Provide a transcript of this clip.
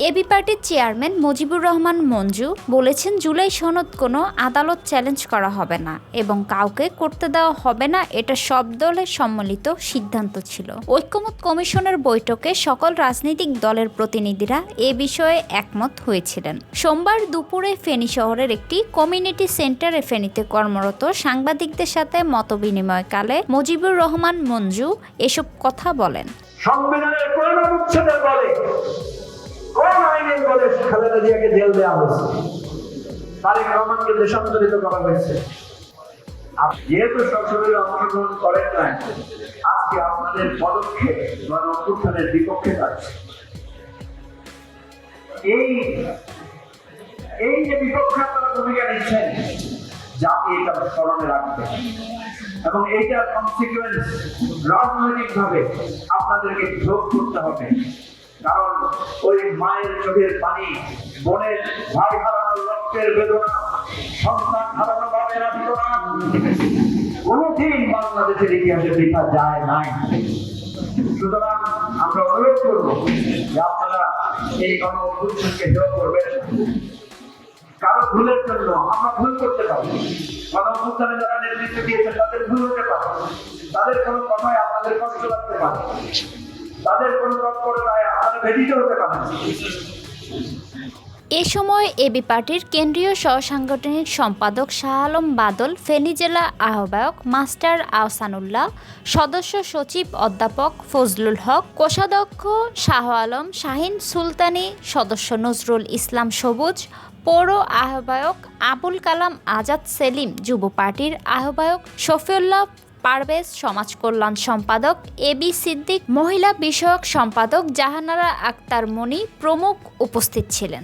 AB পার্টির chairman Mujibur Rahman Manju বলেছেন, জুলাই সনদ কোনো আদালত চ্যালেঞ্জ করা হবে না এবং কাউকে করতে দেওয়া হবে না, এটা সব দলের সম্মিলিত সিদ্ধান্ত ছিল। ঐকমত্য কমিশনের বৈঠকে সকল রাজনৈতিক দলের প্রতিনিধিরা এ বিষয়ে একমত হয়েছিলেন। সোমবার দুপুরে ফেনী শহরের একটি কমিউনিটি সেন্টারে ফেনীতে কর্মরত সাংবাদিকদের সাথে মতবিনিময়কালে মুজিবুর রহমান মঞ্জু এসব কথা বলেন। সংবিধানের কোন অনুচ্ছেদের বলে, কোন আইনের বলে খালেদা জিয়াকে জেল দেওয়া হয়েছে, তারেক রহমানকে দেশান্তরিত করা হয়েছে। যেহেতু সংসদে অংশগ্রহণ করেন নাই, আজকে আপনাদের পদক্ষেপ গণঅভ্যুত্থানের বিপক্ষে যাচ্ছে। এই যে বিপক্ষে আপনারা ভূমিকা নিচ্ছেন, জাতি এটা স্মরণে রাখবে এবং এইটার কনসিকুয়েন্স রাজনৈতিকভাবে আপনাদেরকে ভোগ করতে হবে। কারণ ওই মায়ের চোখের পানি, বোনের ভাই হারানোর রক্তের বেদনা, সন্তান হারানো বাবের আন্দোলন কোনদিন বাংলাদেশের ইতিহাসে লেখা যায় নাই। সুতরাং আমরা অনুরোধ করব যে আপনারা এই গণঅভ্যুত্থানকে হেয় করবেন। কারো ভুলের জন্য আমরা ভুল করতে পারি, গণঅভ্যুত্থানে যারা নেতৃত্ব দিয়েছেন তাদের ভুল হতে পারে, তাদের কোনো কথায় আপনাদের কষ্ট লাগতে পারে, তাদের কোনো তৎপরতায় আপনাদের ব্যথিত হতে পারে। এ সময় এবি পার্টির কেন্দ্রীয় সহসাংগঠনিক সম্পাদক শাহ আলম বাদল, ফেনী জেলা আহ্বায়ক মাস্টার আহসানুল্লাহ, সদস্য সচিব অধ্যাপক ফজলুল হক, কোষাধ্যক্ষ শাহ আলম শাহিন সুলতানি, সদস্য নজরুল ইসলাম সবুজ, পৌর আহ্বায়ক আবুল কালাম আজাদ সেলিম, যুব পার্টির আহ্বায়ক শফিউল্লাহ পারভেজ, সমাজ কল্যাণ সম্পাদক এবি সিদ্দিক, মহিলা বিষয়ক সম্পাদক জাহানারা আক্তার মনি প্রমুখ উপস্থিত ছিলেন।